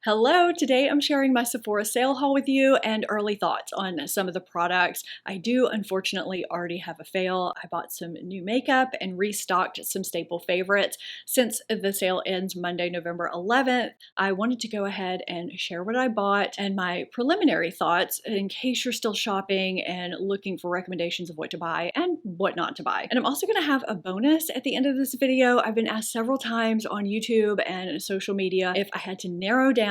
Hello, today I'm sharing my Sephora sale haul with you and early thoughts on some of the products. I do unfortunately already have a fail. I bought some new makeup and restocked some staple favorites. Since the sale ends Monday, November 11th, I wanted to go ahead and share what I bought and my preliminary thoughts in case you're still shopping and looking for recommendations of what to buy and what not to buy. And I'm also going to have a bonus at the end of this video. I've been asked several times on YouTube and social media if I had to narrow down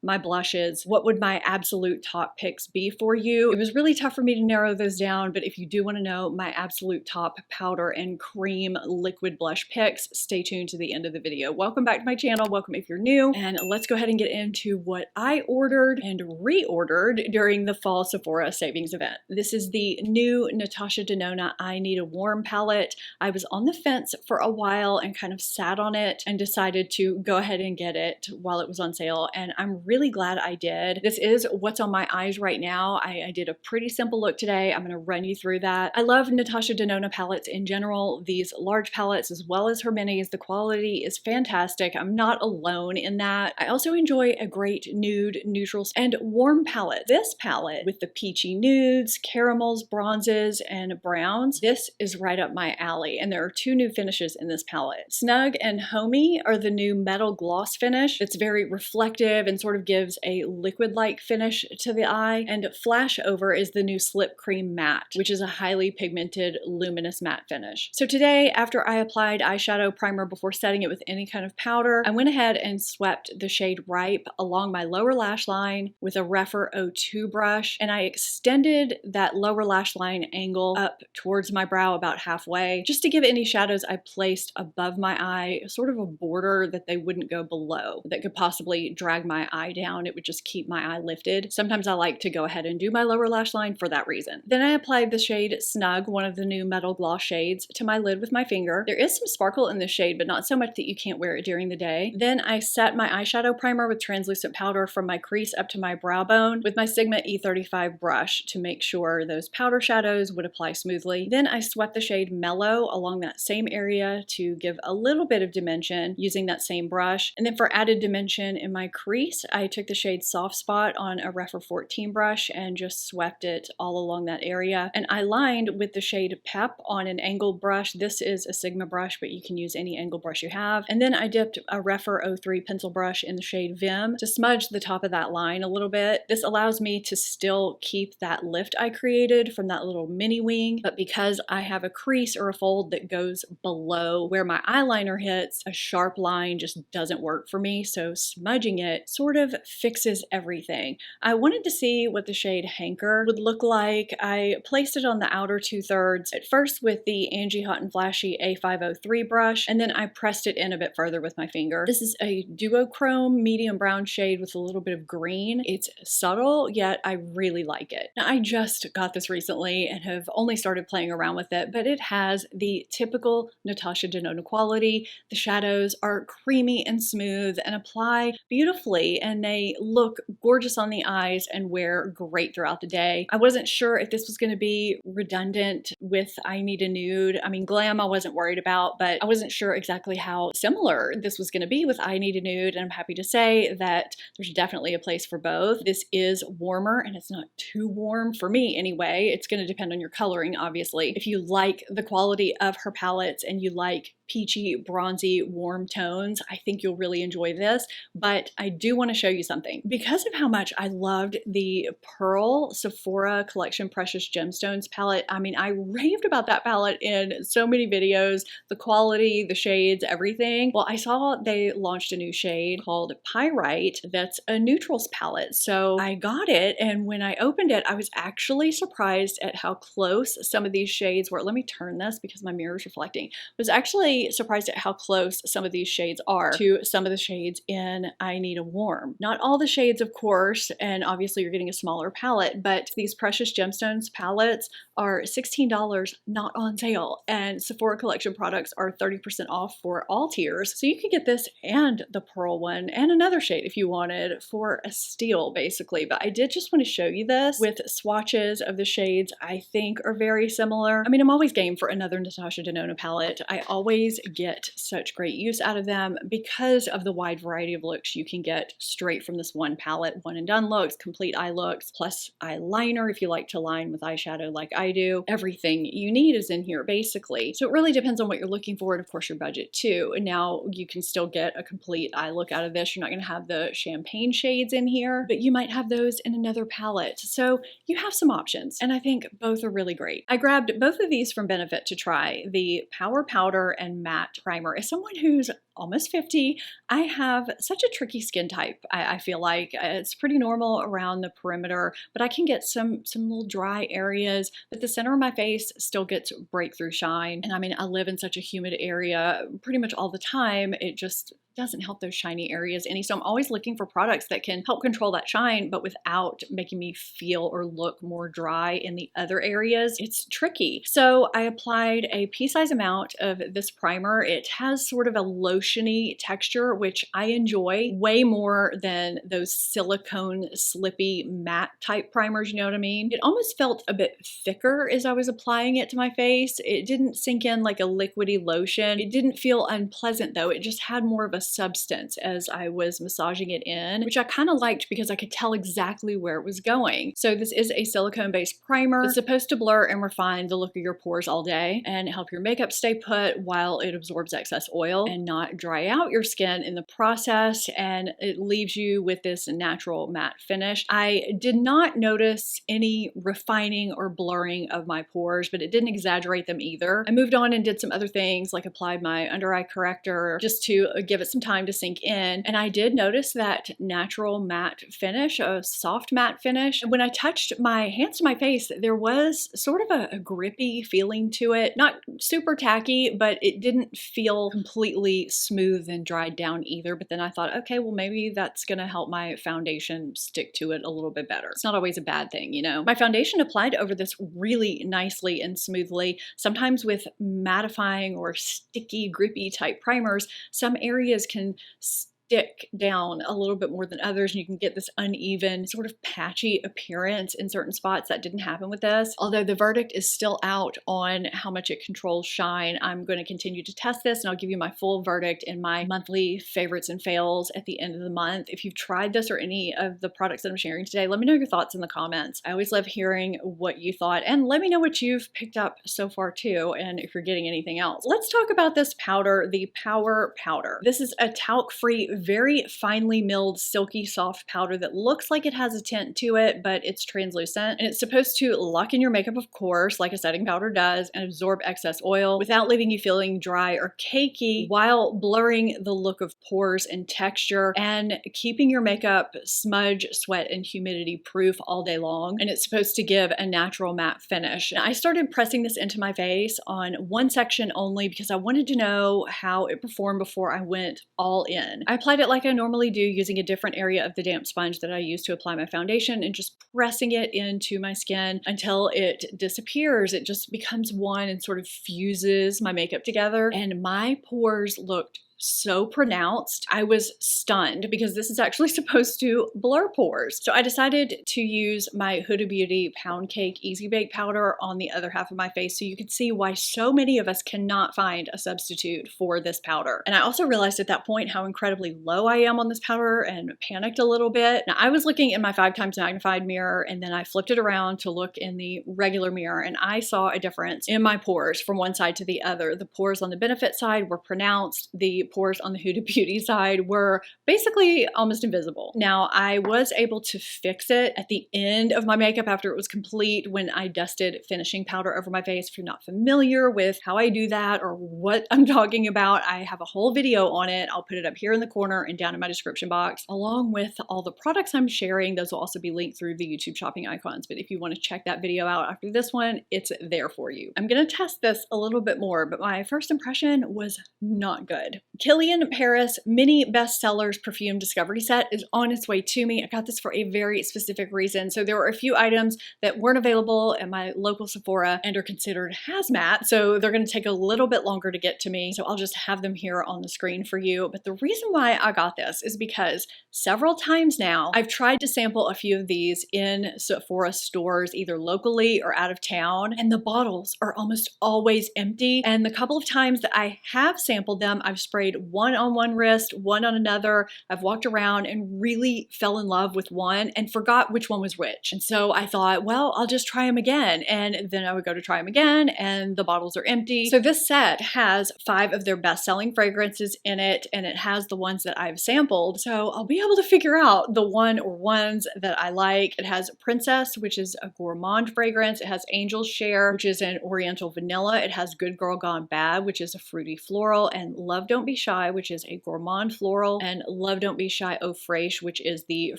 my blushes, what would my absolute top picks be for you? It was really tough for me to narrow those down, but if you do want to know my absolute top powder and cream liquid blush picks, stay tuned to the end of the video. Welcome back to my channel. Welcome if you're new, and let's go ahead and get into what I ordered and reordered during the Fall Sephora savings event. This is the new Natasha Denona I Need a Warm palette. I was on the fence for a while and kind of sat on it and decided to go ahead and get it while it was on sale, and I'm really glad I did. This is what's on my eyes right now. I did a pretty simple look today. I'm going to run you through that. I love Natasha Denona palettes in general, these large palettes as well as her minis. The quality is fantastic. I'm not alone in that. I also enjoy a great nude, neutrals, and warm palette. This palette with the peachy nudes, caramels, bronzes, and browns, this is right up my alley, and there are two new finishes in this palette. Snug and Homey are the new metal gloss finish. It's very reflective and sort of gives a liquid-like finish to the eye, and Flash Over is the new Slip Cream Matte, which is a highly pigmented luminous matte finish. So today, after I applied eyeshadow primer before setting it with any kind of powder, I went ahead and swept the shade Ripe along my lower lash line with a Rephr 02 brush, and I extended that lower lash line angle up towards my brow about halfway, just to give any shadows I placed above my eye sort of a border that they wouldn't go below, that could possibly drag my eye down. It would just keep my eye lifted. Sometimes I like to go ahead and do my lower lash line for that reason. Then I applied the shade Snug, one of the new metal gloss shades, to my lid with my finger. There is some sparkle in this shade, but not so much that you can't wear it during the day. Then I set my eyeshadow primer with translucent powder from my crease up to my brow bone with my Sigma E35 brush to make sure those powder shadows would apply smoothly. Then I swept the shade Mellow along that same area to give a little bit of dimension using that same brush. And then for added dimension in my crease, I took the shade Soft Spot on a Rephr 14 brush and just swept it all along that area. And I lined with the shade Pep on an angled brush. This is a Sigma brush, but you can use any angled brush you have. And then I dipped a Rephr 03 pencil brush in the shade Vim to smudge the top of that line a little bit. This allows me to still keep that lift I created from that little mini wing, but because I have a crease or a fold that goes below where my eyeliner hits, a sharp line just doesn't work for me, so smudging it sort of fixes everything. I wanted to see what the shade Hanker would look like. I placed it on the outer 2/3 at first with the Angie Hot and Flashy A503 brush, and then I pressed it in a bit further with my finger. This is a duochrome medium brown shade with a little bit of green. It's subtle, yet I really like it. Now, I just got this recently and have only started playing around with it, but it has the typical Natasha Denona quality. The shadows are creamy and smooth and apply beautifully, and they look gorgeous on the eyes and wear great throughout the day. I wasn't sure if this was going to be redundant with I Need a Nude. I mean, glam I wasn't worried about, but I wasn't sure exactly how similar this was going to be with I Need a Nude, and I'm happy to say that there's definitely a place for both. This is warmer, and it's not too warm for me anyway. It's going to depend on your coloring, obviously. If you like the quality of her palettes and you like peachy, bronzy, warm tones, I think you'll really enjoy this. But I do want to show you something. Because of how much I loved the Pearl Sephora Collection Precious Gemstones palette, I mean, I raved about that palette in so many videos, the quality, the shades, everything. Well, I saw they launched a new shade called Pyrite that's a neutrals palette. So I got it, and when I opened it, I was actually surprised at how close some of these shades were. Let me turn this because my mirror is reflecting. I was actually surprised at how close some of these shades are to some of the shades in I Need a Warm. Not all the shades, of course, and obviously you're getting a smaller palette, but these Precious Gemstones palettes are $16 $10 not on sale, and Sephora Collection products are 30% off for all tiers. So you could get this and the pearl one and another shade if you wanted for a steal basically. But I did just want to show you this with swatches of the shades I think are very similar. I mean, I'm always game for another Natasha Denona palette. I always get such great use out of them because of the wide variety of looks you can get straight from this one palette. One and done looks, complete eye looks, plus eyeliner if you like to line with eyeshadow like I do. Everything you need is in here basically. So it really depends on what you're looking for and of course your budget too. And now you can still get a complete eye look out of this. You're not going to have the champagne shades in here, but you might have those in another palette. So you have some options and I think both are really great. I grabbed both of these from Benefit to try, the Power Powder and Matte Primer. As someone who's almost 50, I have such a tricky skin type. I feel like it's pretty normal around the perimeter, but I can get some little dry areas, but the center of my face still gets breakthrough shine. And I mean, I live in such a humid area pretty much all the time. It just doesn't help those shiny areas any. So I'm always looking for products that can help control that shine, but without making me feel or look more dry in the other areas. It's tricky. So I applied a pea-size amount of this primer. It has sort of a lotiony texture, which I enjoy way more than those silicone slippy matte type primers, you know what I mean? It almost felt a bit thicker as I was applying it to my face. It didn't sink in like a liquidy lotion. It didn't feel unpleasant though. It just had more of a substance as I was massaging it in, which I kind of liked because I could tell exactly where it was going. So this is a silicone-based primer. It's supposed to blur and refine the look of your pores all day and help your makeup stay put while it absorbs excess oil and not dry out your skin in the process, and it leaves you with this natural matte finish. I did not notice any refining or blurring of my pores, but it didn't exaggerate them either. I moved on and did some other things, like applied my under eye corrector just to give it some time to sink in. And I did notice that natural matte finish, a soft matte finish. And when I touched my hands to my face, there was sort of a grippy feeling to it. Not super tacky, but it didn't feel completely smooth and dried down either. But then I thought, okay, well, maybe that's going to help my foundation stick to it a little bit better. It's not always a bad thing, you know. My foundation applied over this really nicely and smoothly. Sometimes with mattifying or sticky, grippy type primers, some areas can stick down a little bit more than others, and you can get this uneven sort of patchy appearance in certain spots. That didn't happen with this. Although the verdict is still out on how much it controls shine, I'm going to continue to test this and I'll give you my full verdict in my monthly favorites and fails at the end of the month. If you've tried this or any of the products that I'm sharing today, let me know your thoughts in the comments. I always love hearing what you thought, and let me know what you've picked up so far too, and if you're getting anything else. Let's talk about this powder, the Power Powder. This is a talc-free, very finely milled, silky, soft powder that looks like it has a tint to it, but it's translucent. And it's supposed to lock in your makeup, of course, like a setting powder does, and absorb excess oil without leaving you feeling dry or cakey, while blurring the look of pores and texture and keeping your makeup smudge, sweat, and humidity proof all day long. And it's supposed to give a natural matte finish. And I started pressing this into my face on one section only because I wanted to know how it performed before I went all in. I applied it like I normally do, using a different area of the damp sponge that I use to apply my foundation and just pressing it into my skin until it disappears. It just becomes one and sort of fuses my makeup together, and my pores looked so pronounced. I was stunned because this is actually supposed to blur pores. So I decided to use my Huda Beauty Pound Cake Easy Bake Powder on the other half of my face so you could see why so many of us cannot find a substitute for this powder. And I also realized at that point how incredibly low I am on this powder and panicked a little bit. Now I was looking in my 5x magnified mirror, and then I flipped it around to look in the regular mirror, and I saw a difference in my pores from one side to the other. The pores on the Benefit side were pronounced. The pores on the Huda Beauty side were basically almost invisible. Now, I was able to fix it at the end of my makeup after it was complete when I dusted finishing powder over my face. If you're not familiar with how I do that or what I'm talking about, I have a whole video on it. I'll put it up here in the corner and down in my description box, along with all the products I'm sharing. Those will also be linked through the YouTube shopping icons. But if you want to check that video out after this one, it's there for you. I'm going to test this a little bit more, but my first impression was not good. Kilian Paris Mini Bestsellers Perfume Discovery Set is on its way to me. I got this for a very specific reason. So there were a few items that weren't available at my local Sephora and are considered hazmat. So they're going to take a little bit longer to get to me. So I'll just have them here on the screen for you. But the reason why I got this is because several times now I've tried to sample a few of these in Sephora stores, either locally or out of town, and the bottles are almost always empty. And the couple of times that I have sampled them, I've sprayed one on one wrist, one on another. I've walked around and really fell in love with one and forgot which one was which. And so I thought, well, I'll just try them again. And then I would go to try them again and the bottles are empty. So this set has 5 of their best-selling fragrances in it, and it has the ones that I've sampled. So I'll be able to figure out the one or ones that I like. It has Princess, which is a gourmand fragrance. It has Angel's Share, which is an oriental vanilla. It has Good Girl Gone Bad, which is a fruity floral, and Love Don't Be Shy, which is a gourmand floral, and Love Don't Be Shy Eau Fraiche, which is the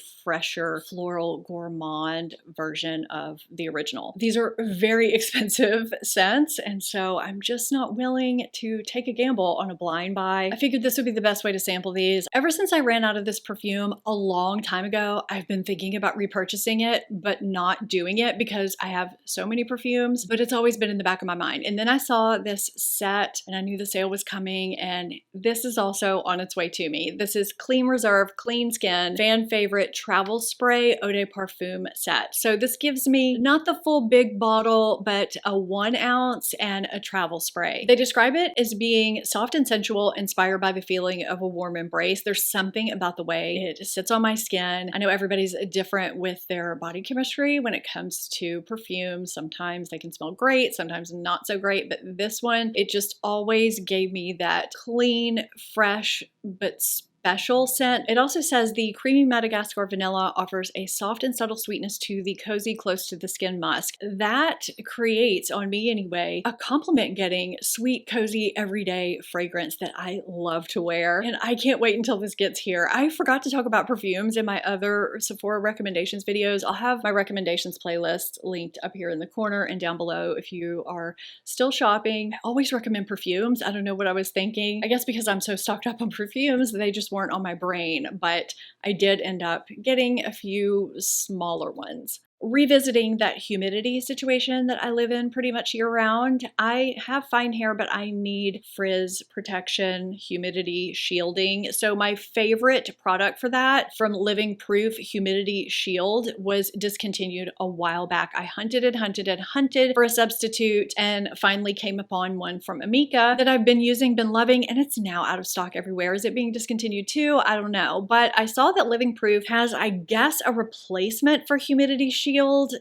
fresher floral gourmand version of the original. These are very expensive scents, and so I'm just not willing to take a gamble on a blind buy. I figured this would be the best way to sample these. Ever since I ran out of this perfume a long time ago, I've been thinking about repurchasing it, but not doing it because I have so many perfumes, but it's always been in the back of my mind. And then I saw this set and I knew the sale was coming, and this is also on its way to me. This is Clean Reserve Clean Skin Fan Favorite Travel Spray Eau de Parfum set. So this gives me not the full big bottle, but a 1 ounce and a travel spray. They describe it as being soft and sensual, inspired by the feeling of a warm embrace. There's something about the way it sits on my skin. I know everybody's different with their body chemistry when it comes to perfumes. Sometimes they can smell great, sometimes not so great, but this one, it just always gave me that clean, fresh, but special scent. It also says the creamy Madagascar vanilla offers a soft and subtle sweetness to the cozy, close to the skin musk. That creates, on me anyway, a compliment getting sweet, cozy, everyday fragrance that I love to wear. And I can't wait until this gets here. I forgot to talk about perfumes in my other Sephora recommendations videos. I'll have my recommendations playlist linked up here in the corner and down below if you are still shopping. I always recommend perfumes. I don't know what I was thinking. I guess because I'm so stocked up on perfumes, they just weren't on my brain, but I did end up getting a few smaller ones. Revisiting that humidity situation that I live in pretty much year round. I have fine hair, but I need frizz protection, humidity shielding. So my favorite product for that from Living Proof Humidity Shield was discontinued a while back. I hunted and hunted and hunted for a substitute and finally came upon one from Amika that I've been using, been loving, and it's now out of stock everywhere. Is it being discontinued too? I don't know, but I saw that Living Proof has, I guess, a replacement for Humidity Shield.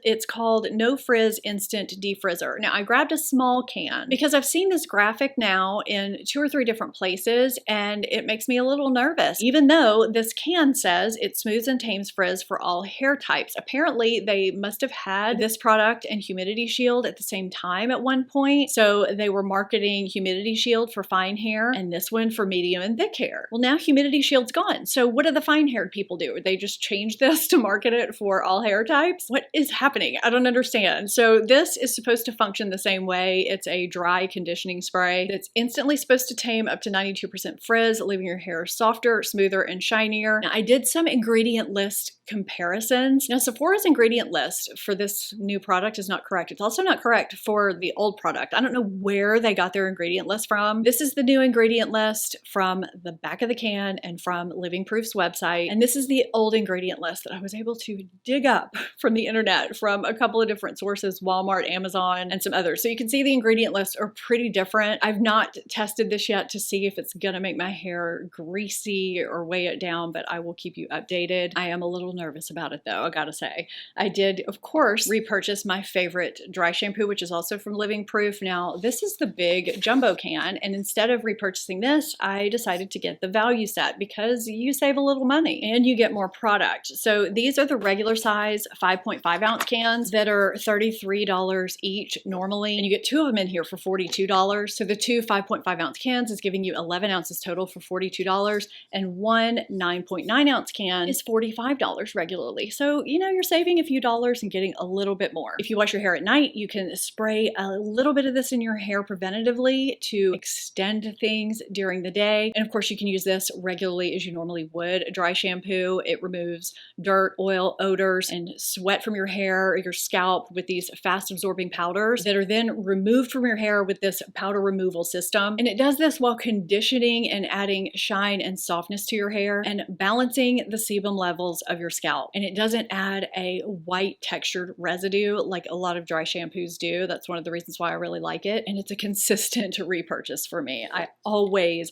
It's called No Frizz Instant Defrizzer. Now I grabbed a small can because I've seen this graphic now in 2 or 3 different places and it makes me a little nervous. Even though this can says it smooths and tames frizz for all hair types. Apparently they must have had this product and Humidity Shield at the same time at one point. So they were marketing Humidity Shield for fine hair and this one for medium and thick hair. Well, now Humidity Shield's gone. So what do the fine haired people do? They just change this to market it for all hair types? What is happening? I don't understand. So this is supposed to function the same way. It's a dry conditioning spray that's instantly supposed to tame up to 92% frizz, leaving your hair softer, smoother, and shinier. Now, I did some ingredient list comparisons. Now, Sephora's ingredient list for this new product is not correct. It's also not correct for the old product. I don't know where they got their ingredient list from. This is the new ingredient list from the back of the can and from Living Proof's website. And this is the old ingredient list that I was able to dig up from the internet from a couple of different sources, Walmart, Amazon, and some others. So you can see the ingredient lists are pretty different. I've not tested this yet to see if it's gonna make my hair greasy or weigh it down, but I will keep you updated. I am a little nervous about it though, I gotta say. I did, of course, repurchase my favorite dry shampoo, which is also from Living Proof. Now, this is the big jumbo can, and instead of repurchasing this, I decided to get the value set because you save a little money and you get more product. So these are the regular size 5.5 5.5 ounce cans that are $33 each normally, and you get 2 of them in here for $42. So the 2 5.5 ounce cans is giving you 11 ounces total for $42, and one 9.9 ounce can is $45 regularly. So, you know, you're saving a few dollars and getting a little bit more. If you wash your hair at night, you can spray a little bit of this in your hair preventatively to extend things during the day. And of course, you can use this regularly as you normally would a dry shampoo. It removes dirt, oil, odors, and sweat from your hair or your scalp with these fast absorbing powders that are then removed from your hair with this powder removal system. And it does this while conditioning and adding shine and softness to your hair and balancing the sebum levels of your scalp. And it doesn't add a white textured residue like a lot of dry shampoos do. That's one of the reasons why I really like it. And it's a consistent repurchase for me. I always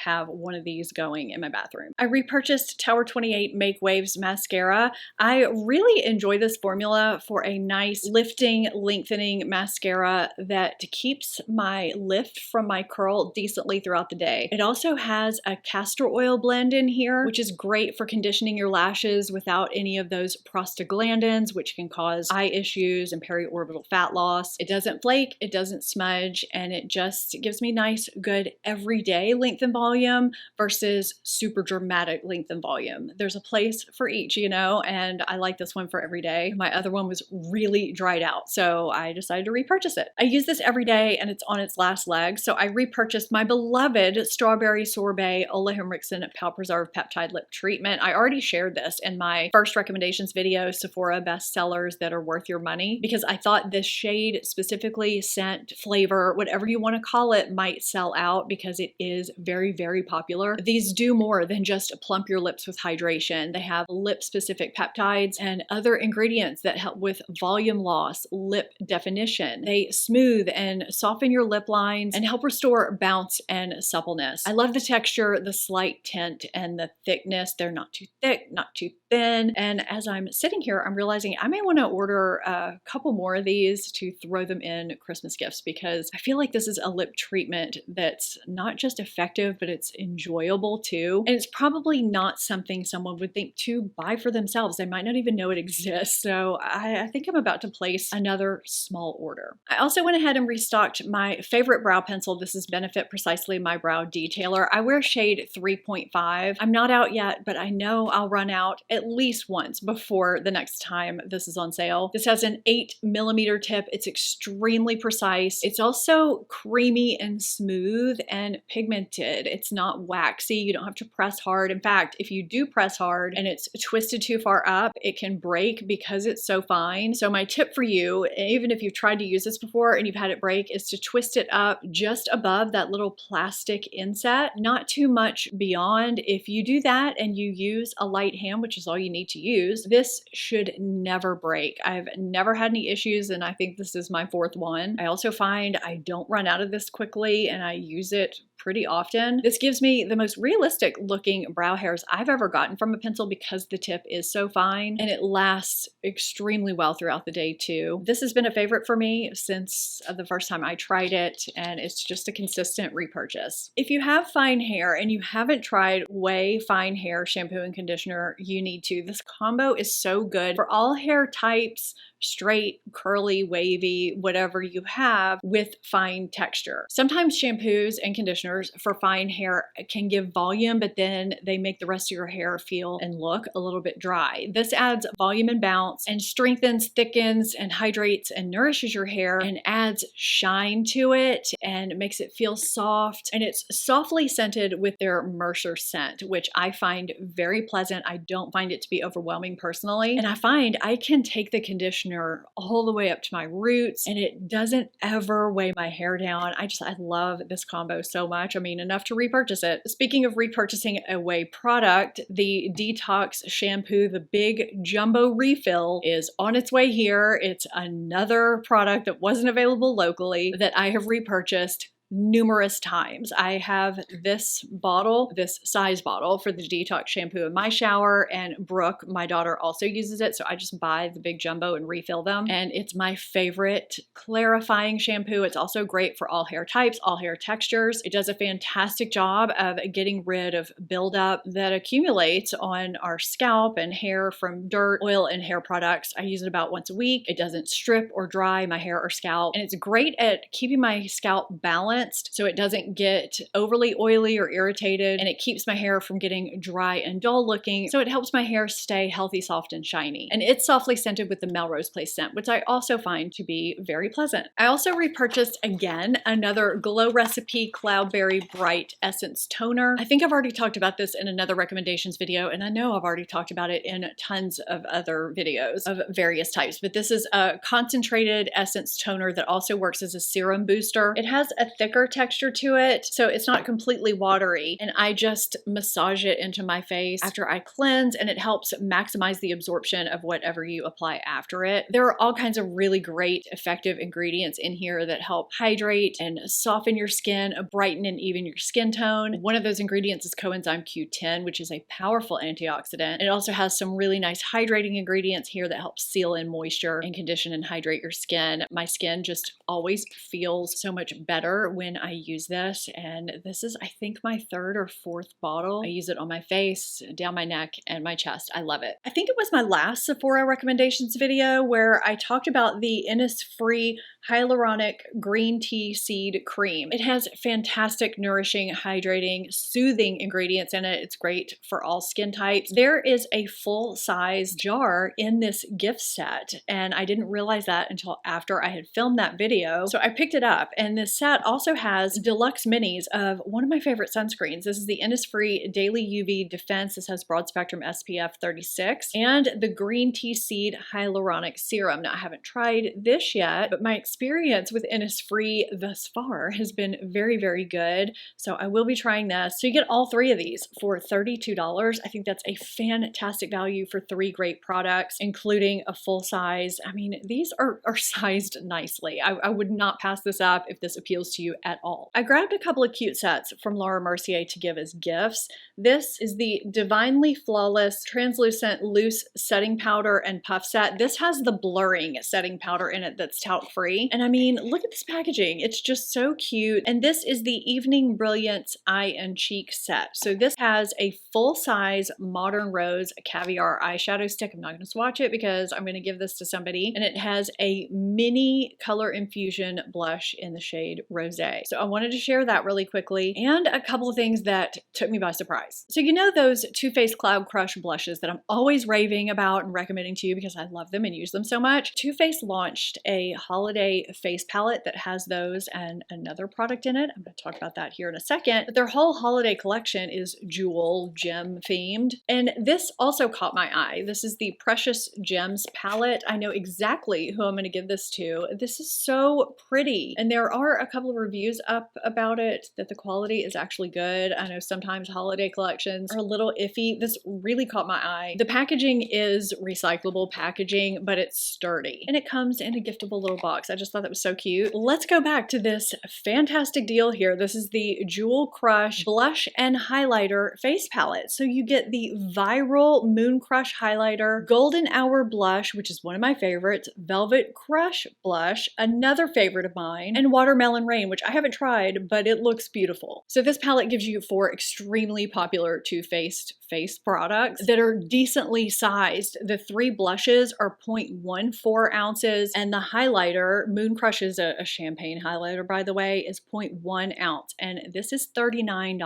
have one of these going in my bathroom. I repurchased Tower 28 Make Waves mascara. I really enjoy this formula for a nice lifting, lengthening mascara that keeps my lift from my curl decently throughout the day. It also has a castor oil blend in here, which is great for conditioning your lashes without any of those prostaglandins, which can cause eye issues and periorbital fat loss. It doesn't flake, it doesn't smudge, and it just gives me nice, good everyday length and volume versus super dramatic length and volume. There's a place for each, you know, and I like this one for every day. My other one was really dried out, so I decided to repurchase it. I use this every day and it's on its last leg, so I repurchased my beloved Strawberry Sorbet Ole Henriksen Pout Preserve Peptide Lip Treatment. I already shared this in my first recommendations video, Sephora bestsellers that are worth your money, because I thought this shade specifically, scent, flavor, whatever you want to call it, might sell out because it is very, very popular. These do more than just plump your lips with hydration. They have lip-specific peptides and other ingredients that help with volume loss, lip definition. They smooth and soften your lip lines and help restore bounce and suppleness. I love the texture, the slight tint, and the thickness. They're not too thick, not too thin. And as I'm sitting here, I'm realizing I may want to order a couple more of these to throw them in Christmas gifts, because I feel like this is a lip treatment that's not just effective, but it's enjoyable too. And it's probably not something someone would think to buy for themselves. They might not even know it exists. So I think I'm about to place another small order. I also went ahead and restocked my favorite brow pencil. This is Benefit Precisely My Brow Detailer. I wear shade 3.5. I'm not out yet, but I know I'll run out at least once before the next time this is on sale. This has an 8mm tip. It's extremely precise. It's also creamy and smooth and pigmented. It's not waxy. You don't have to press hard. In fact, if you do press hard and it's twisted too far up, it can break because it's so fine. So my tip for you, even if you've tried to use this before and you've had it break, is to twist it up just above that little plastic inset, not too much beyond. If you do that and you use a light hand, which is all you need to use, this should never break. I've never had any issues, and I think this is my 4th one. I also find I don't run out of this quickly, and I use it pretty often. This gives me the most realistic looking brow hairs I've ever gotten from a pencil because the tip is so fine and it lasts extremely well throughout the day too. This has been a favorite for me since the first time I tried it, and it's just a consistent repurchase. If you have fine hair and you haven't tried OUAI Fine Hair Shampoo and Conditioner, you need to. This combo is so good for all hair types, straight, curly, wavy, whatever you have with fine texture. Sometimes shampoos and conditioners for fine hair can give volume, but then they make the rest of your hair feel and look a little bit dry. This adds volume and bounce and strengthens, thickens, and hydrates and nourishes your hair and adds shine to it and makes it feel soft. And it's softly scented with their Mercier scent, which I find very pleasant. I don't find it to be overwhelming personally. And I find I can take the conditioner all the way up to my roots and it doesn't ever weigh my hair down. I love this combo so much. I mean, enough to repurchase it. Speaking of repurchasing a OUAI product, the Detox Shampoo, the big jumbo refill, is on its way here. It's another product that wasn't available locally that I have repurchased numerous times. I have this bottle, this size bottle for the detox shampoo in my shower, and Brooke, my daughter, also uses it. So I just buy the big jumbo and refill them. And it's my favorite clarifying shampoo. It's also great for all hair types, all hair textures. It does a fantastic job of getting rid of buildup that accumulates on our scalp and hair from dirt, oil, and hair products. I use it about once a week. It doesn't strip or dry my hair or scalp, and it's great at keeping my scalp balanced so it doesn't get overly oily or irritated, and it keeps my hair from getting dry and dull looking, so it helps my hair stay healthy, soft, and shiny. And it's softly scented with the Melrose Place scent, which I also find to be very pleasant. I also repurchased again another Glow Recipe Cloudberry Bright Essence Toner. I think I've already talked about this in another recommendations video, and I know I've already talked about it in tons of other videos of various types, but this is a concentrated essence toner that also works as a serum booster. It has a thicker texture to it, so it's not completely watery, and I just massage it into my face after I cleanse, and it helps maximize the absorption of whatever you apply after it. There are all kinds of really great effective ingredients in here that help hydrate and soften your skin, brighten and even your skin tone. One of those ingredients is coenzyme Q10, which is a powerful antioxidant. It also has some really nice hydrating ingredients here that help seal in moisture and condition and hydrate your skin. My skin just always feels so much better when I use this, and this is, I think, my third or fourth bottle. I use it on my face, down my neck, and my chest. I love it. I think it was my last Sephora recommendations video where I talked about the Innisfree Hyaluronic Green Tea Seed Cream. It has fantastic, nourishing, hydrating, soothing ingredients in it. It's great for all skin types. There is a full-size jar in this gift set, and I didn't realize that until after I had filmed that video. So I picked it up, and this set also has deluxe minis of one of my favorite sunscreens. This is the Innisfree Daily UV Defense. This has broad spectrum SPF 36, and the Green Tea Seed Hyaluronic Serum. Now, I haven't tried this yet, but my experience with Innisfree thus far has been very, very good. So I will be trying this. So you get all three of these for $32. I think that's a fantastic value for three great products, including a full size. I mean, these are sized nicely. I would not pass this up if this appeals to you at all. I grabbed a couple of cute sets from Laura Mercier to give as gifts. This is the Divinely Flawless Translucent Loose Setting Powder and Puff Set. This has the blurring setting powder in it that's talc-free. And I mean, look at this packaging. It's just so cute. And this is the Evening Brilliance Eye and Cheek Set. So this has a full-size Modern Rose Caviar eyeshadow stick. I'm not going to swatch it because I'm going to give this to somebody. And it has a mini color infusion blush in the shade Rosé. So I wanted to share that really quickly, and a couple of things that took me by surprise. So you know those Too Faced Cloud Crush blushes that I'm always raving about and recommending to you because I love them and use them so much? Too Faced launched a holiday face palette that has those and another product in it. I'm going to talk about that here in a second. But their whole holiday collection is jewel gem themed, and this also caught my eye. This is the Precious Gems palette. I know exactly who I'm going to give this to. This is so pretty, and there are a couple of reviews up about it that the quality is actually good. I know sometimes holiday collections are a little iffy. This really caught my eye. The packaging is recyclable packaging, but it's sturdy, and it comes in a giftable little box. I just thought that was so cute. Let's go back to this fantastic deal here. This is the Jewel Crush Blush and Highlighter Face Palette. So you get the viral Moon Crush Highlighter, Golden Hour Blush, which is one of my favorites, Velvet Crush Blush, another favorite of mine, and Watermelon Rain, which I haven't tried, but it looks beautiful. So this palette gives you 4 extremely popular Too Faced face products that are decently sized. The 3 blushes are 0.14 ounces, and the highlighter, Moon Crush is a champagne highlighter, by the way, is 0.1 ounce, and this is $39.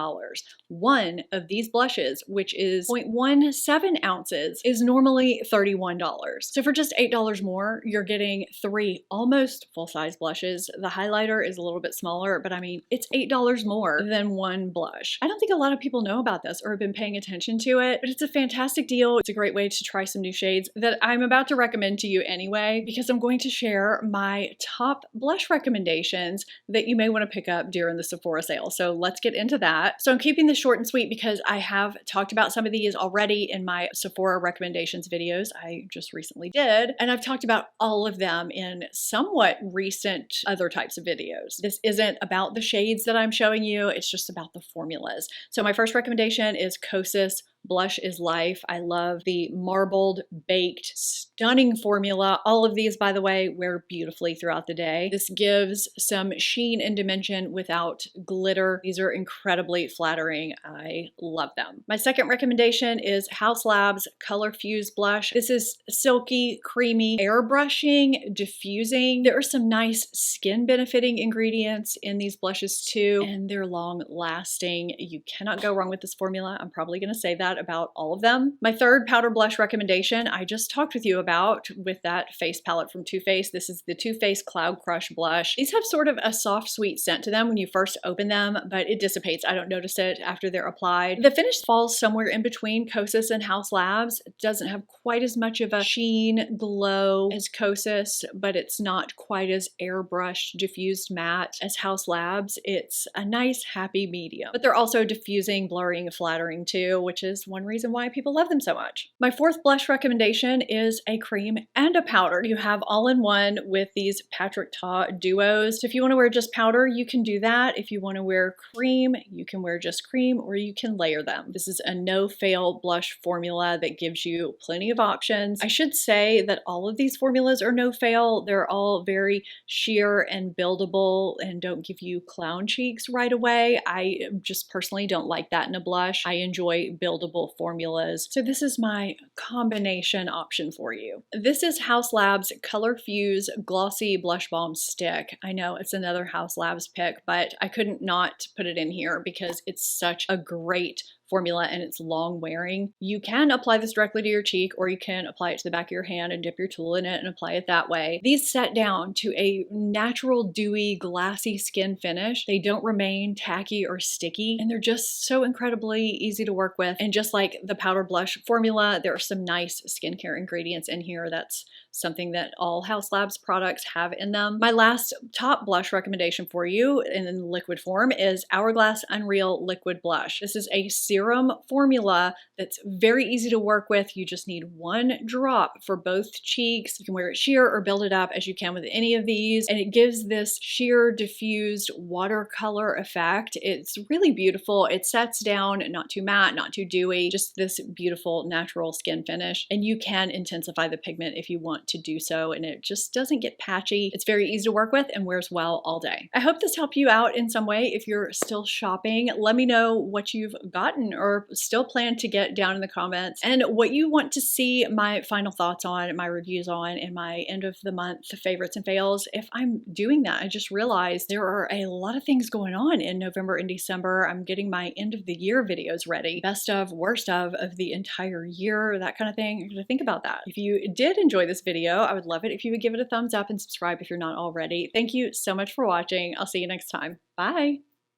One of these blushes, which is 0.17 ounces, is normally $31. So for just $8 more, you're getting 3 almost full-size blushes. The highlighter is a little bit smaller, but I mean, it's $8 more than one blush. I don't think a lot of people know about this or have been paying attention attention to it, but it's a fantastic deal. It's a great way to try some new shades that I'm about to recommend to you anyway, because I'm going to share my top blush recommendations that you may want to pick up during the Sephora sale. So let's get into that. So I'm keeping this short and sweet because I have talked about some of these already in my Sephora recommendations videos I just recently did, and I've talked about all of them in somewhat recent other types of videos. This isn't about the shades that I'm showing you, it's just about the formulas. So my first recommendation is Kosas Blush is Life. I love the marbled, baked, stunning formula. All of these, by the way, wear beautifully throughout the day. This gives some sheen and dimension without glitter. These are incredibly flattering. I love them. My second recommendation is Haus Labs Color Fuse Blush. This is silky, creamy, airbrushing, diffusing. There are some nice skin benefiting ingredients in these blushes too, and they're long lasting. You cannot go wrong with this formula. I'm probably going to say that about all of them. My third powder blush recommendation I just talked with you about with that face palette from Too Faced. This is the Too Faced Cloud Crush blush. These have sort of a soft, sweet scent to them when you first open them, but it dissipates. I don't notice it after they're applied. The finish falls somewhere in between Kosas and Haus Labs. It doesn't have quite as much of a sheen glow as Kosas, but it's not quite as airbrushed, diffused matte as Haus Labs. It's a nice, happy medium. But they're also diffusing, blurring, flattering too, which is one reason why people love them so much. My fourth blush recommendation is a cream and a powder. You have all-in-one with these Patrick Ta duos. So if you want to wear just powder, you can do that. If you want to wear cream, you can wear just cream, or you can layer them. This is a no-fail blush formula that gives you plenty of options. I should say that all of these formulas are no-fail. They're all very sheer and buildable and don't give you clown cheeks right away. I just personally don't like that in a blush. I enjoy buildable formulas. So this is my combination option for you. This is Haus Labs Color Fuse Glossy Blush Balm Stick. I know it's another Haus Labs pick, but I couldn't not put it in here because it's such a great formula and it's long wearing. You can apply this directly to your cheek, or you can apply it to the back of your hand and dip your tool in it and apply it that way. These set down to a natural, dewy, glassy skin finish. They don't remain tacky or sticky, and they're just so incredibly easy to work with. And just like the powder blush formula, there are some nice skincare ingredients in here. That's something that all Haus Labs products have in them. My last top blush recommendation for you in liquid form is Hourglass Unreal Liquid Blush. This is a serum formula that's very easy to work with. You just need one drop for both cheeks. You can wear it sheer or build it up as you can with any of these, and it gives this sheer diffused watercolor effect. It's really beautiful. It sets down, not too matte, not too dewy, just this beautiful natural skin finish. And you can intensify the pigment if you want to do so, and it just doesn't get patchy. It's very easy to work with and wears well all day. I hope this helped you out in some way. If you're still shopping, let me know what you've gotten or still plan to get down in the comments, and what you want to see my final thoughts on, my reviews on, and my end of the month favorites and fails. If I'm doing that, I just realized there are a lot of things going on in November and December. I'm getting my end of the year videos ready. Best of, worst of the entire year, that kind of thing. I'm gonna think about that. If you did enjoy this video, I would love it if you would give it a thumbs up and subscribe if you're not already. Thank you so much for watching. I'll see you next time. Bye.